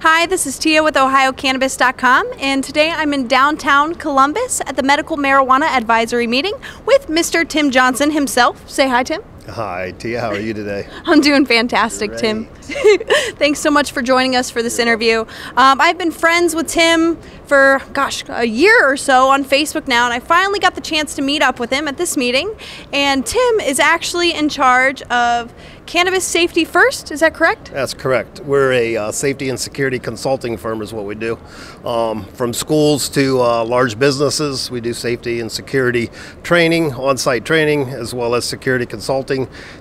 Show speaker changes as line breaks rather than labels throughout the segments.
Hi, this is Tia with OhioCannabis.com, and today I'm in downtown Columbus at the Medical Marijuana Advisory Meeting with Mr. Tim Johnson himself. Say hi, Tim.
Hi, Tia. How are you today?
I'm doing fantastic,
Great.
Tim. Thanks so much for joining us for this interview. I've been friends with Tim for, a year or so on Facebook now, and I finally got the chance to meet up with him at this meeting. And Tim is actually in charge of Cannabis Safety First, is that correct?
That's correct. We're a safety and security consulting firm is what we do. From schools to large businesses, we do safety and security training, on-site training, as well as security consulting.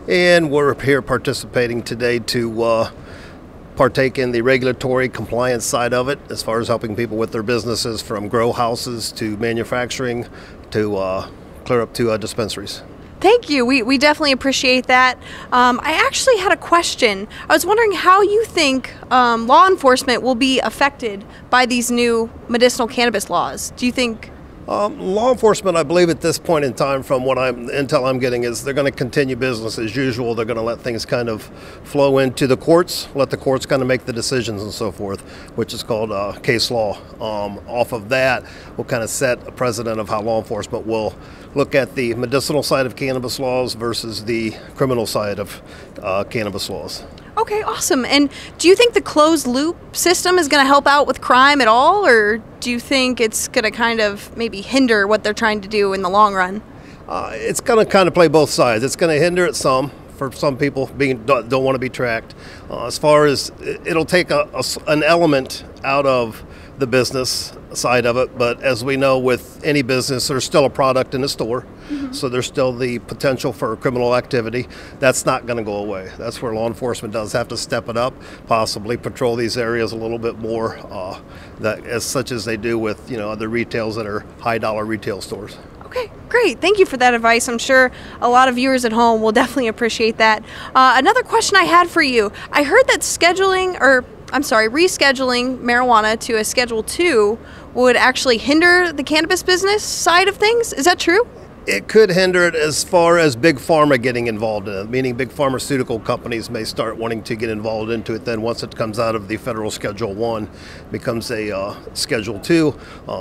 And we're here participating today to partake in the regulatory compliance side of it, as far as helping people with their businesses from grow houses to manufacturing to clear up to dispensaries.
Thank you. We definitely appreciate that. I actually had a question. I was wondering how you think law enforcement will be affected by these new medicinal cannabis laws. Do you think?
Law enforcement, I believe at this point in time, from what intel I'm getting, is they're going to continue business as usual. They're going to let things kind of flow into the courts, let the courts kind of make the decisions and so forth, which is called case law. Off of that, we'll kind of set a precedent of how law enforcement will look at the medicinal side of cannabis laws versus the criminal side of cannabis laws.
Okay, awesome. And do you think the closed loop system is going to help out with crime at all, or do you think it's going to kind of maybe hinder what they're trying to do in the long run?
It's going to kind of play both sides. It's going to hinder it some. For some people don't want to be tracked. As far as it'll take an element out of the business side of it, but as we know with any business, there's still a product in the store, so there's still the potential for criminal activity. That's not going to go away. That's where law enforcement does have to step it up, possibly patrol these areas a little bit more, such as they do with other retails that are high dollar retail stores.
Okay, great. Thank you for that advice. I'm sure a lot of viewers at home will definitely appreciate that. Another question I had for you. I heard that rescheduling marijuana to a Schedule 2 would actually hinder the cannabis business side of things. Is that true?
It could hinder it as far as big pharma getting involved in it, meaning big pharmaceutical companies may start wanting to get involved into it. Then once it comes out of the federal Schedule 1, becomes a Schedule 2,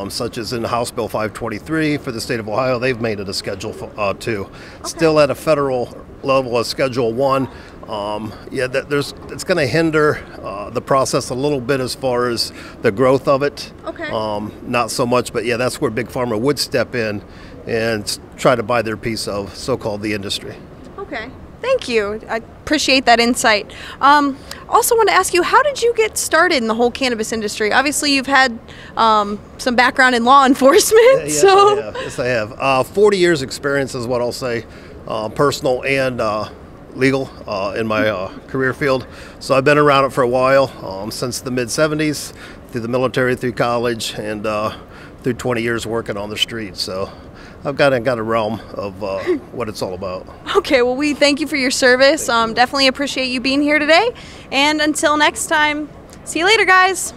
such as in House Bill 523 for the state of Ohio, they've made it a Schedule 2. Okay. Still at a federal level, a Schedule 1. It's going to hinder the process a little bit as far as the growth of it.
Okay.
Not so much, but yeah, that's where big pharma would step in and try to buy their piece of so-called the industry.
Okay. Thank you. I appreciate that insight. Also want to ask you, how did you get started in the whole cannabis industry? Obviously, you've had some background in law enforcement.
Yes, I have. 40 years experience is what I'll say, personal and legal in my career field. So I've been around it for a while, since the mid-'70s, through the military, through college, and through 20 years working on the street. So I've got a realm of what it's all about.
Okay, well, we thank you for your service. Definitely appreciate you being here today. And until next time, see you later, guys.